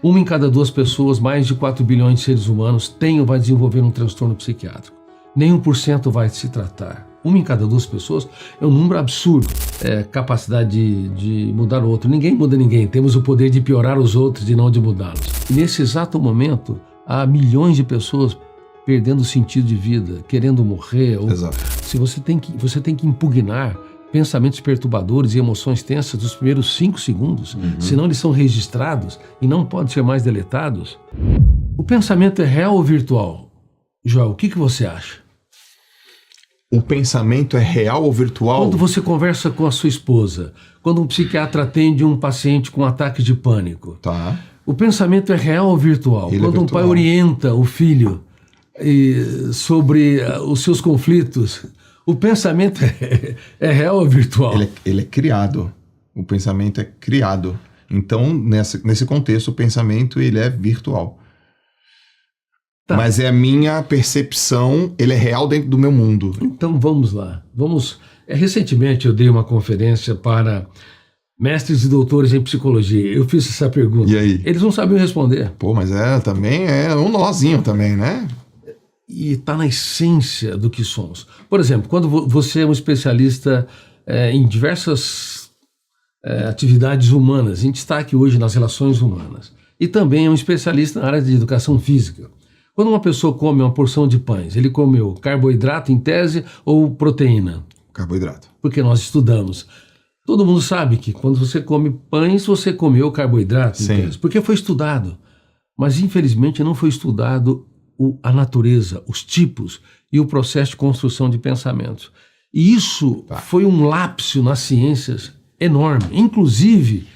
Uma em cada 2 pessoas, mais de 4 bilhões de seres humanos, tem ou vai desenvolver um transtorno psiquiátrico. Nem 1% vai se tratar. Uma em cada 2 pessoas é um número absurdo. Capacidade de mudar o outro. Ninguém muda ninguém. Temos o poder de piorar os outros e não de mudá-los. E nesse exato momento, há milhões de pessoas perdendo o sentido de vida, querendo morrer. Exato. Se você tem que impugnar pensamentos perturbadores e emoções tensas dos primeiros 5 segundos, senão eles são registrados e não podem ser mais deletados. O pensamento é real ou virtual? Joel, o que você acha? O pensamento é real ou virtual? Quando você conversa com a sua esposa, quando um psiquiatra atende um paciente com ataque de pânico, Tá. o pensamento é real ou virtual? Ele é Quando um virtual. pai orienta o filho sobre os seus conflitos, o pensamento é real ou virtual? Ele é criado. O pensamento é criado. Então, nesse contexto, o pensamento ele é virtual. Tá. Mas é a minha percepção, ele é real dentro do meu mundo. Então vamos lá. Recentemente eu dei uma conferência para mestres e doutores em psicologia. Eu fiz essa pergunta. E aí? Eles não sabiam responder. Pô, mas também é um nozinho também, né? E está na essência do que somos. Por exemplo, quando você é um especialista em diversas atividades humanas, em destaque hoje nas relações humanas, e também é um especialista na área de educação física. Quando uma pessoa come uma porção de pães, ele comeu carboidrato em tese ou proteína? Carboidrato. Porque nós estudamos. Todo mundo sabe que quando você come pães, você comeu carboidrato em tese, porque foi estudado. Mas infelizmente não foi estudado a natureza, os tipos e o processo de construção de pensamentos. E isso foi um lapso nas ciências enorme, inclusive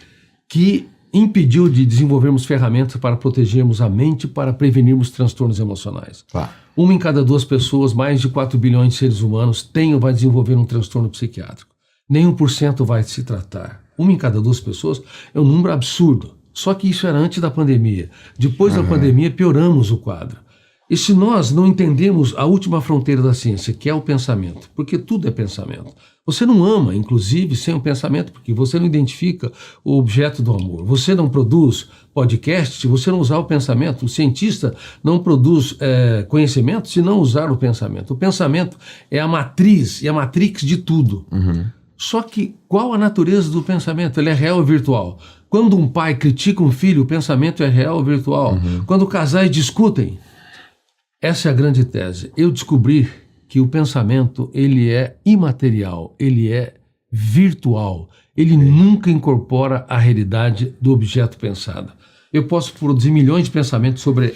que impediu de desenvolvermos ferramentas para protegermos a mente, para prevenirmos transtornos emocionais. Uma em cada 2 pessoas, mais de 4 bilhões de seres humanos, tem ou vai desenvolver um transtorno psiquiátrico. Nem 1% vai se tratar. Uma em cada 2 pessoas é um número absurdo. Só que isso era antes da pandemia. Depois da pandemia, pioramos o quadro. E se nós não entendemos a última fronteira da ciência, que é o pensamento, porque tudo é pensamento. Você não ama, inclusive, sem o pensamento, porque você não identifica o objeto do amor. Você não produz podcast se você não usar o pensamento. O cientista não produz conhecimento se não usar o pensamento. O pensamento é a matriz e a matrix de tudo. Só que qual a natureza do pensamento? Ele é real ou virtual? Quando um pai critica um filho, o pensamento é real ou virtual? Quando casais discutem, essa é a grande tese. Eu descobri que o pensamento ele é imaterial, ele é virtual. Ele nunca incorpora a realidade do objeto pensado. Eu posso produzir milhões de pensamentos sobre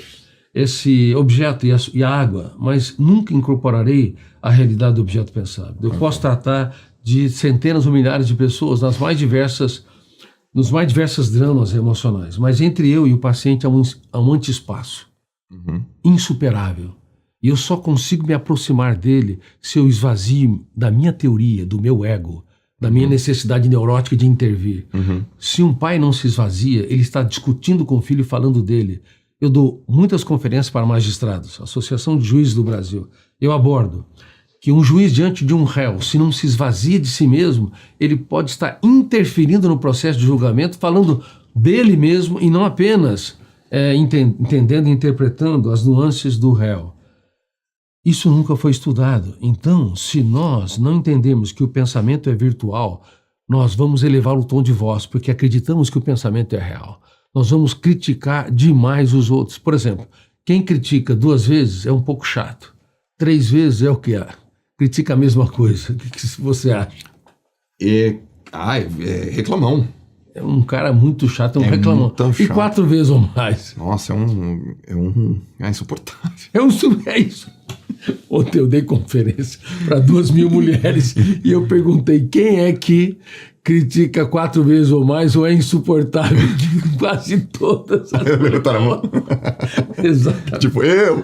esse objeto e a água, mas nunca incorporarei a realidade do objeto pensado. Eu posso tratar de centenas ou milhares de pessoas nos mais diversos dramas emocionais, mas entre eu e o paciente há um anti-espaço insuperável. E eu só consigo me aproximar dele se eu esvazio da minha teoria, do meu ego, da minha necessidade neurótica de intervir. Se um pai não se esvazia, ele está discutindo com o filho e falando dele. Eu dou muitas conferências para magistrados, Associação de Juízes do Brasil. Eu abordo que um juiz diante de um réu, se não se esvazia de si mesmo, ele pode estar interferindo no processo de julgamento, falando dele mesmo e não apenas entendendo e interpretando as nuances do réu. Isso nunca foi estudado. Então, se nós não entendemos que o pensamento é virtual, nós vamos elevar o tom de voz, porque acreditamos que o pensamento é real. Nós vamos criticar demais os outros. Por exemplo, quem critica 2 vezes é um pouco chato. 3 vezes é o que é. Critica a mesma coisa. O que você acha? Reclamão. É um cara muito chato, é um reclamão. E 4 vezes ou mais. Nossa, é insuportável. É isso. Ontem eu dei conferência para 2.000 mulheres e eu perguntei quem é que critica 4 vezes ou mais ou é insuportável. Quase todas. Levantaram a mão. Exatamente. Tipo, eu.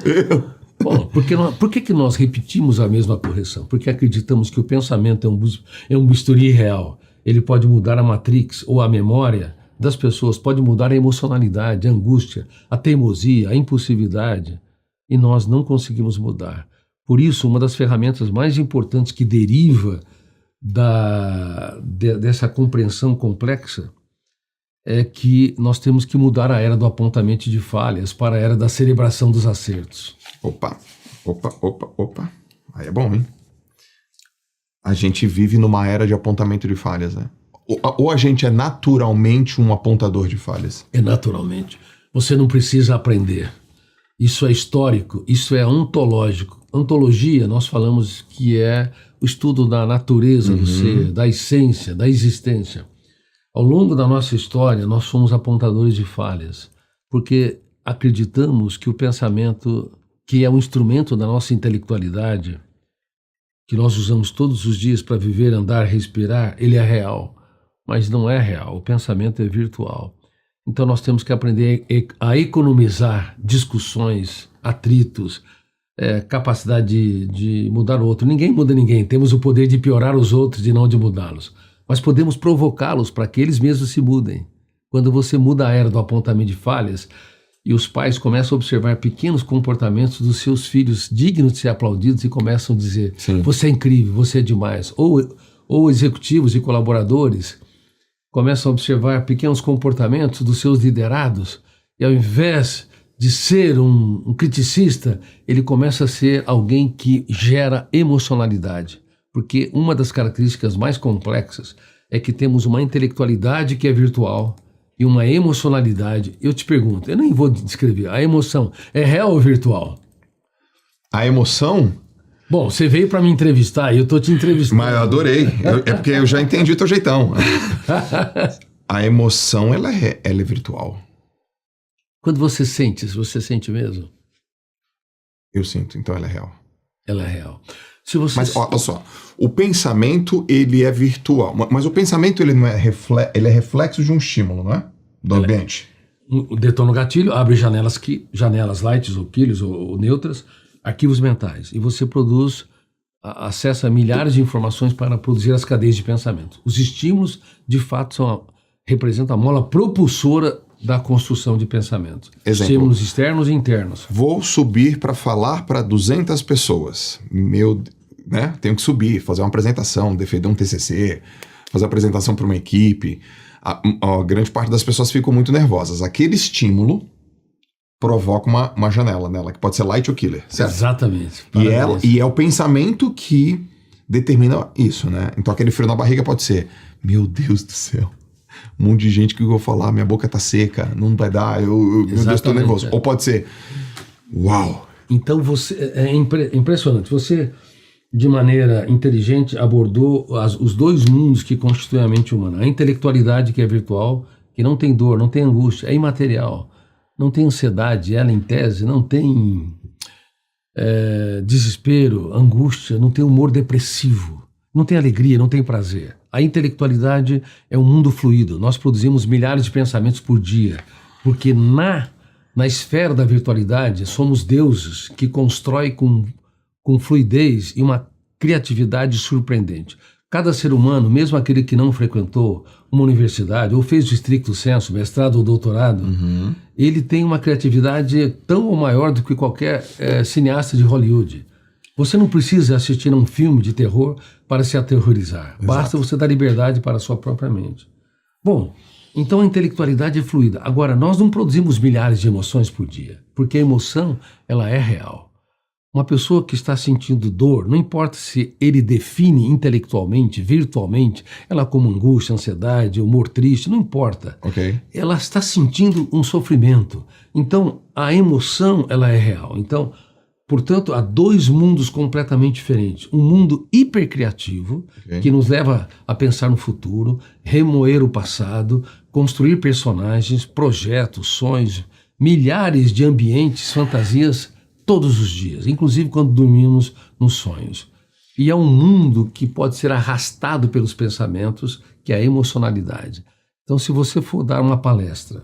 Bom, por que nós repetimos a mesma correção? Porque acreditamos que o pensamento é um bisturi real. Ele pode mudar a matrix ou a memória das pessoas, pode mudar a emocionalidade, a angústia, a teimosia, a impulsividade. E nós não conseguimos mudar. Por isso, uma das ferramentas mais importantes que deriva dessa compreensão complexa é que nós temos que mudar a era do apontamento de falhas para a era da celebração dos acertos. Opa. Aí é bom, hein? A gente vive numa era de apontamento de falhas, né? Ou a gente é naturalmente um apontador de falhas? É naturalmente. Você não precisa aprender. Isso é histórico, isso é ontológico. Ontologia, nós falamos que é o estudo da natureza do ser, da essência, da existência. Ao longo da nossa história, nós somos apontadores de falhas, porque acreditamos que o pensamento, que é um instrumento da nossa intelectualidade, que nós usamos todos os dias para viver, andar, respirar, ele é real, mas não é real, o pensamento é virtual. Então nós temos que aprender a economizar discussões, atritos, capacidade de mudar o outro. Ninguém muda ninguém, temos o poder de piorar os outros e não de mudá-los. Mas podemos provocá-los para que eles mesmos se mudem. Quando você muda a era do apontamento de falhas e os pais começam a observar pequenos comportamentos dos seus filhos dignos de ser aplaudidos e começam a dizer: sim, você é incrível, você é demais. Ou executivos e colaboradores começam a observar pequenos comportamentos dos seus liderados e ao invés de ser um criticista, ele começa a ser alguém que gera emocionalidade. Porque uma das características mais complexas é que temos uma intelectualidade que é virtual e uma emocionalidade. Eu te pergunto, eu nem vou descrever, a emoção é real ou virtual? A emoção? Bom, você veio para me entrevistar e eu tô te entrevistando. Mas eu adorei, é porque eu já entendi o teu jeitão. A emoção, ela é virtual. Quando você sente mesmo? Eu sinto, então ela é real. Ela é real. Mas olha só, o pensamento ele é virtual, mas o pensamento ele não é ele é reflexo de um estímulo, não é? Do ambiente. Detona o gatilho, abre janelas lights ou quilhos ou neutras, arquivos mentais, e você acessa milhares de informações para produzir as cadeias de pensamento. Os estímulos, de fato, representam a mola propulsora da construção de pensamento. Exemplo, estímulos externos e internos. Vou subir para falar para 200 pessoas. Tenho que subir, fazer uma apresentação, defender um TCC, fazer apresentação para uma equipe. A grande parte das pessoas ficam muito nervosas. Aquele estímulo provoca uma janela nela, que pode ser light ou killer, certo? Exatamente. E é o pensamento que determina isso, né? Então aquele frio na barriga pode ser: meu Deus do céu, um monte de gente que eu vou falar, minha boca tá seca, não vai dar, meu Deus, estou nervoso. Ou pode ser: uau! Então é impressionante. Você, de maneira inteligente, abordou os dois mundos que constituem a mente humana. A intelectualidade, que é virtual, que não tem dor, não tem angústia, é imaterial. Não tem ansiedade, ela em tese não tem desespero, angústia, não tem humor depressivo, não tem alegria, não tem prazer. A intelectualidade é um mundo fluido. Nós produzimos milhares de pensamentos por dia, porque na esfera da virtualidade somos deuses que constroem com fluidez e uma criatividade surpreendente. Cada ser humano, mesmo aquele que não frequentou uma universidade ou fez o stricto sensu, mestrado ou doutorado, ele tem uma criatividade tão ou maior do que qualquer cineasta de Hollywood. Você não precisa assistir a um filme de terror para se aterrorizar. Exato. Basta você dar liberdade para a sua própria mente. Bom, então a intelectualidade é fluida. Agora, nós não produzimos milhares de emoções por dia, porque a emoção, ela é real. Uma pessoa que está sentindo dor, não importa se ele define intelectualmente, virtualmente, ela como angústia, ansiedade, humor triste, não importa. Okay. Ela está sentindo um sofrimento. Então, a emoção, ela é real. Então, portanto, há dois mundos completamente diferentes. Um mundo hipercriativo, que nos leva a pensar no futuro, remoer o passado, construir personagens, projetos, sonhos, milhares de ambientes, fantasias, todos os dias, inclusive quando dormimos nos sonhos. E é um mundo que pode ser arrastado pelos pensamentos, que é a emocionalidade. Então, se você for dar uma palestra,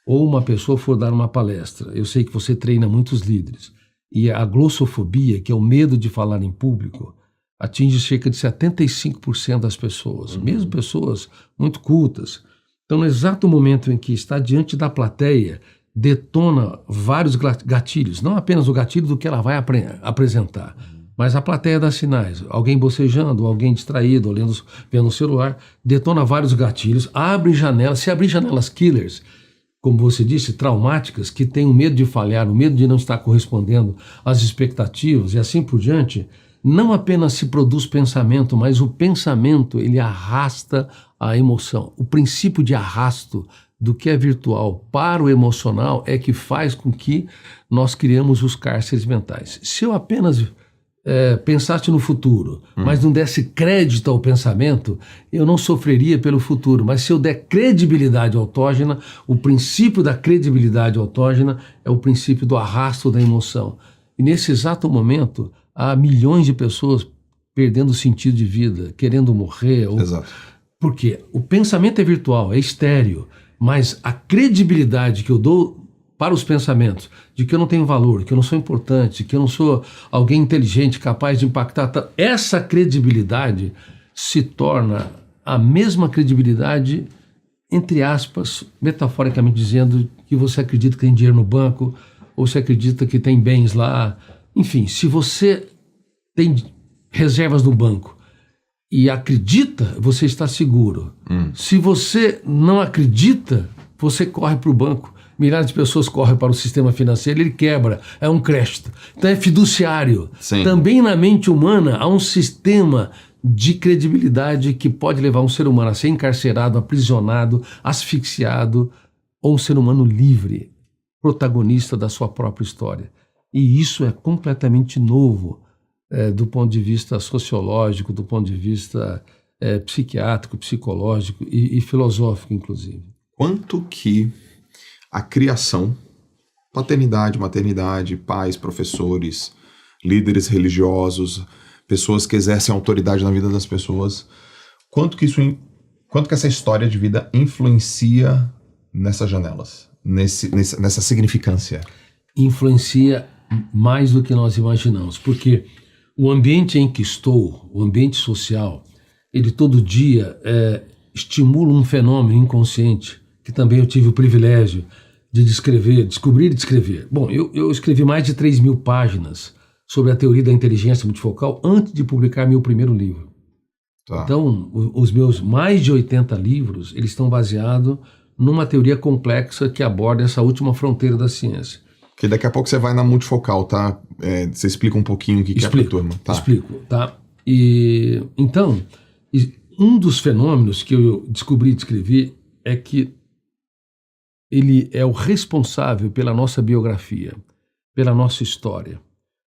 ou uma pessoa for dar uma palestra, eu sei que você treina muitos líderes, e a glossofobia, que é o medo de falar em público, atinge cerca de 75% das pessoas, mesmo pessoas muito cultas. Então, no exato momento em que está diante da plateia, detona vários gatilhos, não apenas o gatilho do que ela vai apresentar, Mas a plateia dá sinais. Alguém bocejando, alguém distraído, vendo o celular, detona vários gatilhos, abre janelas. Se abrir janelas killers, como você disse, traumáticas, que têm o medo de falhar, o medo de não estar correspondendo às expectativas e assim por diante, não apenas se produz pensamento, mas o pensamento, ele arrasta a emoção. O princípio de arrasto do que é virtual para o emocional é que faz com que nós criemos os cárceres mentais. Se eu apenas pensasse no futuro, mas não desse crédito ao pensamento, eu não sofreria pelo futuro. Mas se eu der credibilidade autógena, o princípio da credibilidade autógena é o princípio do arrasto da emoção. E nesse exato momento, há milhões de pessoas perdendo o sentido de vida, querendo morrer. Exato. Por quê? O pensamento é virtual, é estéreo, mas a credibilidade que eu dou para os pensamentos, de que eu não tenho valor, que eu não sou importante, que eu não sou alguém inteligente, capaz de impactar, essa credibilidade se torna a mesma credibilidade, entre aspas, metaforicamente dizendo, que você acredita que tem dinheiro no banco, ou você acredita que tem bens lá. Enfim, se você tem reservas no banco e acredita, você está seguro. Se você não acredita, você corre para o banco. Milhares de pessoas correm para o sistema financeiro, ele quebra, é um crédito. Então é fiduciário. Sim. Também na mente humana há um sistema de credibilidade que pode levar um ser humano a ser encarcerado, aprisionado, asfixiado, ou um ser humano livre, protagonista da sua própria história. E isso é completamente novo do ponto de vista sociológico, do ponto de vista psiquiátrico, psicológico e filosófico, inclusive. Quanto que a criação, paternidade, maternidade, pais, professores, líderes religiosos, pessoas que exercem autoridade na vida das pessoas, quanto que essa história de vida influencia nessas janelas, nessa significância? Influencia mais do que nós imaginamos, porque o ambiente em que estou, o ambiente social, ele todo dia estimula um fenômeno inconsciente, que também eu tive o privilégio de descobrir e descrever. Bom, eu escrevi mais de 3.000 páginas sobre a teoria da inteligência multifocal antes de publicar meu primeiro livro. Tá. Então, os meus mais de 80 livros, eles estão baseados numa teoria complexa que aborda essa última fronteira da ciência. Que daqui a pouco você vai na multifocal, tá? Você explica um pouquinho o que é pra turma. Tá. Explico, tá? E, então, um dos fenômenos que eu descobri e descrevi é que ele é o responsável pela nossa biografia, pela nossa história.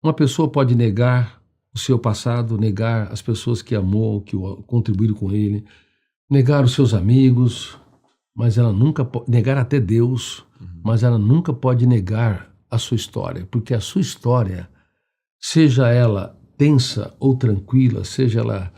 Uma pessoa pode negar o seu passado, negar as pessoas que amou, que contribuíram com ele, negar os seus amigos, mas ela nunca pode negar até Deus, mas ela nunca pode negar a sua história, porque a sua história, seja ela tensa ou tranquila, seja ela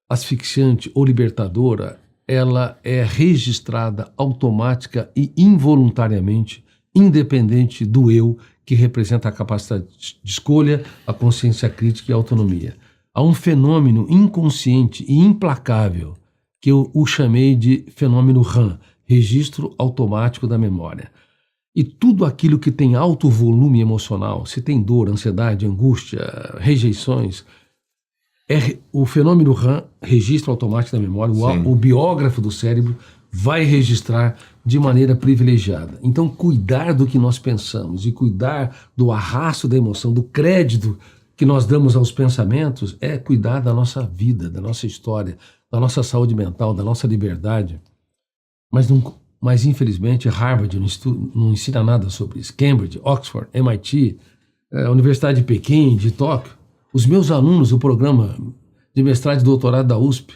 asfixiante ou libertadora, ela é registrada automática e involuntariamente, independente do eu, que representa a capacidade de escolha, a consciência crítica e a autonomia. Há um fenômeno inconsciente e implacável que eu o chamei de fenômeno RAM, registro automático da memória. E tudo aquilo que tem alto volume emocional, se tem dor, ansiedade, angústia, rejeições, o fenômeno RAM, registro automático da memória, o biógrafo do cérebro vai registrar de maneira privilegiada. Então, cuidar do que nós pensamos e cuidar do arrasto da emoção, do crédito que nós damos aos pensamentos, é cuidar da nossa vida, da nossa história, da nossa saúde mental, da nossa liberdade. Mas infelizmente, Harvard não ensina nada sobre isso. Cambridge, Oxford, MIT, a Universidade de Pequim, de Tóquio. Os meus alunos do programa de mestrado e doutorado da USP,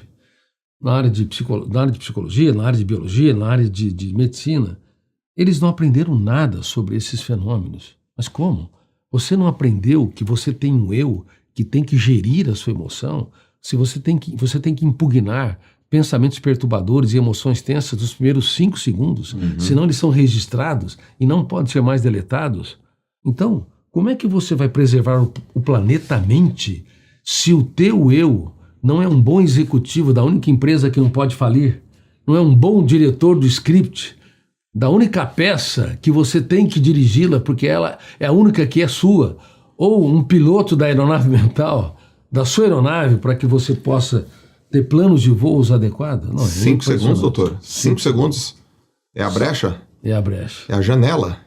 na área de psicologia, na área de biologia, na área de medicina, eles não aprenderam nada sobre esses fenômenos. Mas como? Você não aprendeu que você tem um eu que tem que gerir a sua emoção? Você tem que impugnar pensamentos perturbadores e emoções tensas dos primeiros 5 segundos, senão eles são registrados e não podem ser mais deletados. Então, como é que você vai preservar o planeta mente se o teu eu não é um bom executivo da única empresa que não pode falir, não é um bom diretor do script, da única peça que você tem que dirigi-la porque ela é a única que é sua, ou um piloto da aeronave mental? da sua aeronave para que você possa ter planos de voos adequados? Não, 5 segundos, doutor. 5 segundos. É a brecha? É a brecha. É a janela.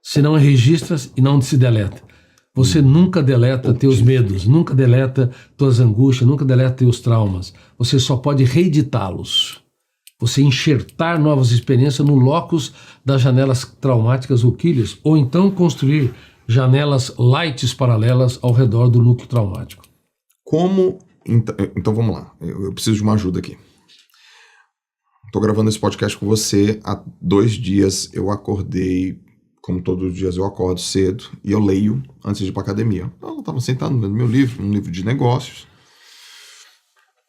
Se não registra e não se deleta. Você nunca deleta teus medos, nunca deleta tuas angústias, nunca deleta teus traumas. Você só pode reeditá-los. Você enxertar novas experiências no locus das janelas traumáticas ou quilhas, ou então construir janelas lights paralelas ao redor do núcleo traumático. Como... Então vamos lá, eu preciso de uma ajuda aqui. Estou gravando esse podcast com você há 2 dias, eu acordei, como todos os dias eu acordo cedo, e eu leio antes de ir para academia. Eu estava sentado lendo meu livro, um livro de negócios,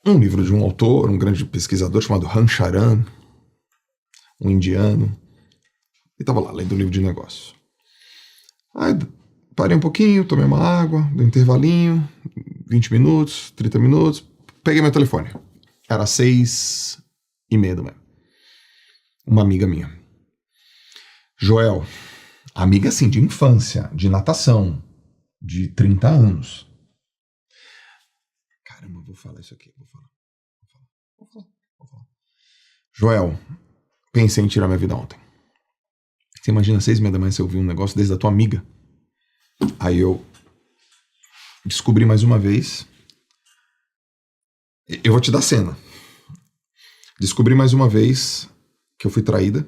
um livro de um autor, um grande pesquisador chamado Ram Charan, um indiano, e estava lá lendo um livro de negócios. Aí parei um pouquinho, tomei uma água, dei um intervalinho, 20 minutos, 30 minutos, peguei meu telefone. Era 6:30 da manhã. Uma amiga minha. Joel, amiga assim, de infância, de natação, de 30 anos. Caramba, vou falar isso aqui, vou falar. Joel, pensei em tirar minha vida ontem. Você imagina 6:30 da manhã você ouvir um negócio desde a tua amiga? Aí eu descobri mais uma vez. Eu vou te dar cena. Descobri mais uma vez que eu fui traída.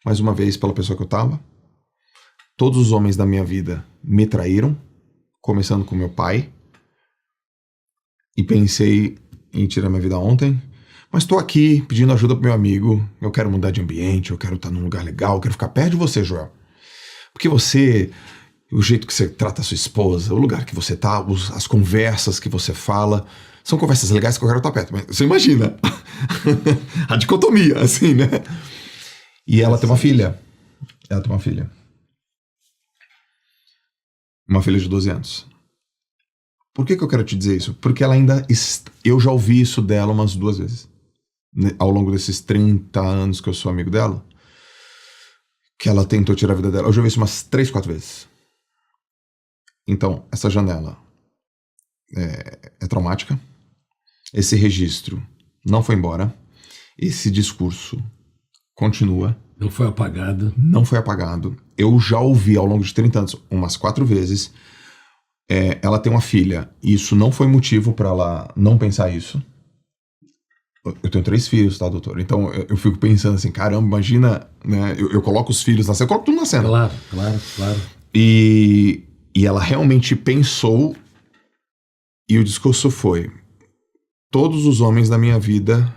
Mais uma vez pela pessoa que eu tava. Todos os homens da minha vida me traíram. Começando com meu pai. E pensei em tirar minha vida ontem. Mas tô aqui pedindo ajuda pro meu amigo. Eu quero mudar de ambiente. Eu quero estar num lugar legal. Eu quero ficar perto de você, Joel. Porque você... O jeito que você trata a sua esposa, o lugar que você tá, as conversas que você fala, são conversas legais que eu quero estar perto. Mas você imagina a dicotomia, assim, né? E ela tem uma filha. Uma filha de 12 anos. Por que eu quero te dizer isso? Porque ela ainda... Eu já ouvi isso dela umas 2 vezes. Ao longo desses 30 anos que eu sou amigo dela. Que ela tentou tirar a vida dela. Eu já ouvi isso umas 3, 4 vezes. Então, essa janela é traumática. Esse registro não foi embora. Esse discurso continua. Não foi apagado. Não foi apagado. Eu já ouvi ao longo de 30 anos, umas 4 vezes. Ela tem uma filha. E isso não foi motivo para ela não pensar isso. Eu tenho 3 filhos, tá, doutor? Então eu fico pensando assim, caramba, imagina, né? Eu coloco os filhos na cena, eu coloco tudo na cena. Claro. E ela realmente pensou, e o discurso foi: todos os homens da minha vida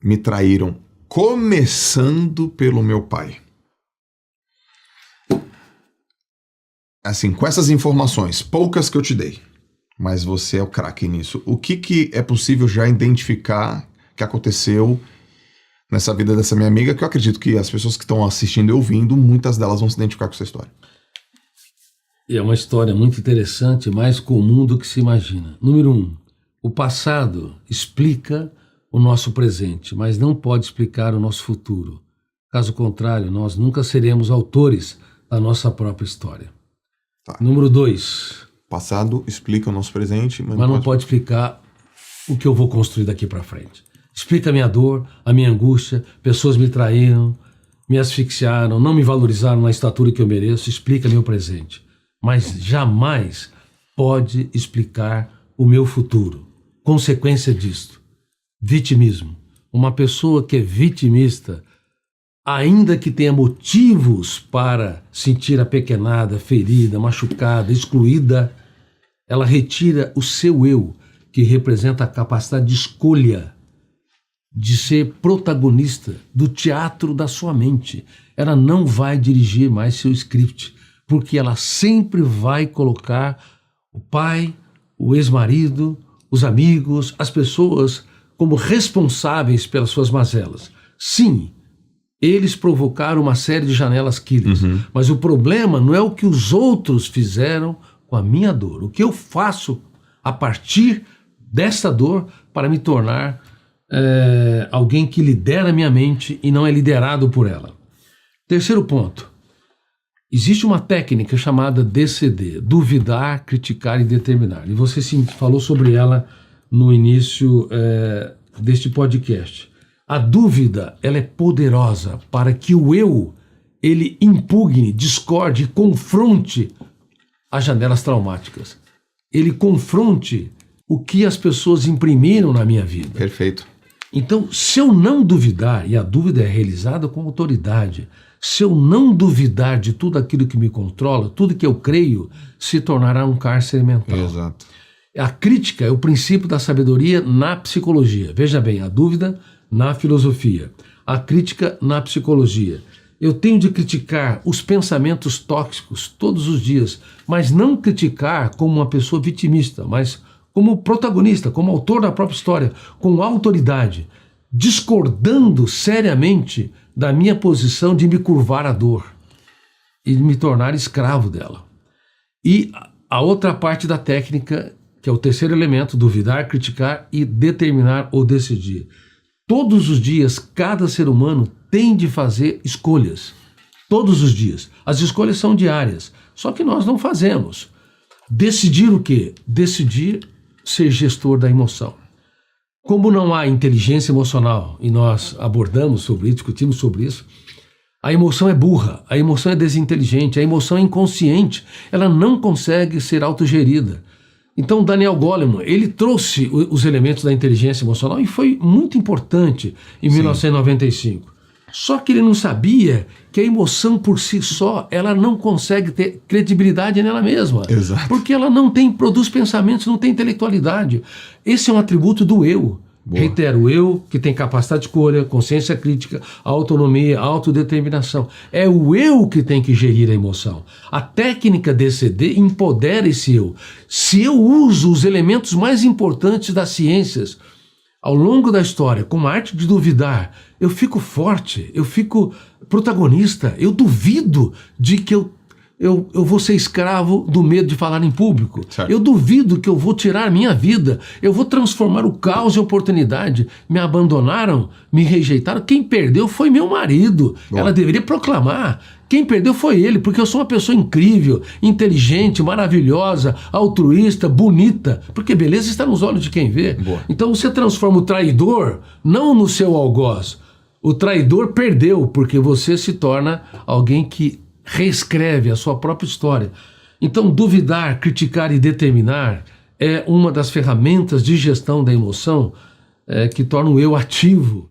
me traíram, começando pelo meu pai. Assim, com essas informações, poucas que eu te dei, mas você é o craque nisso. O que é possível já identificar que aconteceu nessa vida dessa minha amiga, que eu acredito que as pessoas que estão assistindo e ouvindo, muitas delas vão se identificar com essa história. E é uma história muito interessante, mais comum do que se imagina. Número 1, o passado explica o nosso presente, mas não pode explicar o nosso futuro. Caso contrário, nós nunca seremos autores da nossa própria história. Tá. Número 2. Passado explica o nosso presente, mas não pode explicar o que eu vou construir daqui para frente. Explica a minha dor, a minha angústia, pessoas me traíram, me asfixiaram, não me valorizaram na estatura que eu mereço, explica meu presente. Mas jamais pode explicar o meu futuro. Consequência disto, vitimismo. Uma pessoa que é vitimista, ainda que tenha motivos para sentir apequenada, ferida, machucada, excluída, ela retira o seu eu, que representa a capacidade de escolha, de ser protagonista do teatro da sua mente. Ela não vai dirigir mais seu script, porque ela sempre vai colocar o pai, o ex-marido, os amigos, as pessoas como responsáveis pelas suas mazelas. Sim, eles provocaram uma série de janelas quilhas, mas o problema não é o que os outros fizeram com a minha dor. O que eu faço a partir dessa dor para me tornar alguém que lidera a minha mente e não é liderado por ela. Terceiro ponto. Existe uma técnica chamada DCD, duvidar, criticar e determinar. E você falou sobre ela no início deste podcast. A dúvida, ela é poderosa para que o eu, ele impugne, discorde e confronte as janelas traumáticas. Ele confronte o que as pessoas imprimiram na minha vida. Perfeito. Então, se eu não duvidar, e a dúvida é realizada com autoridade, se eu não duvidar de tudo aquilo que me controla, tudo que eu creio, se tornará um cárcere mental. Exato. A crítica é o princípio da sabedoria na psicologia. Veja bem, a dúvida na filosofia, a crítica na psicologia. Eu tenho de criticar os pensamentos tóxicos todos os dias, mas não criticar como uma pessoa vitimista, mas como protagonista, como autor da própria história, com autoridade, discordando seriamente da minha posição de me curvar à dor e de me tornar escravo dela. E a outra parte da técnica, que é o terceiro elemento, duvidar, criticar e determinar ou decidir. Todos os dias, cada ser humano tem de fazer escolhas. Todos os dias. As escolhas são diárias, só que nós não fazemos. Decidir o quê? Decidir ser gestor da emoção. Como não há inteligência emocional, e nós abordamos sobre isso, discutimos sobre isso, a emoção é burra, a emoção é desinteligente, a emoção é inconsciente, ela não consegue ser autogerida. Então Daniel Goleman, ele trouxe os elementos da inteligência emocional e foi muito importante em 1995. Só que ele não sabia que a emoção por si só, ela não consegue ter credibilidade nela mesma. Exato. Porque ela não produz pensamentos, não tem intelectualidade. Esse é um atributo do eu. Boa. Reitero, o eu que tem capacidade de escolha, consciência crítica, autonomia, autodeterminação. É o eu que tem que gerir a emoção. A técnica DCD empodera esse eu. Se eu uso os elementos mais importantes das ciências ao longo da história, como a arte de duvidar, eu fico forte, eu fico protagonista, eu duvido de que eu vou ser escravo do medo de falar em público. Certo. Eu duvido que eu vou tirar minha vida, eu vou transformar o caos em oportunidade. Me abandonaram, me rejeitaram. Quem perdeu foi meu marido. Bom. Ela deveria proclamar. Quem perdeu foi ele, porque eu sou uma pessoa incrível, inteligente, maravilhosa, altruísta, bonita. Porque beleza está nos olhos de quem vê. Boa. Então você transforma o traidor não no seu algoz. O traidor perdeu, porque você se torna alguém que reescreve a sua própria história. Então, duvidar, criticar e determinar é uma das ferramentas de gestão da emoção que torna o eu ativo.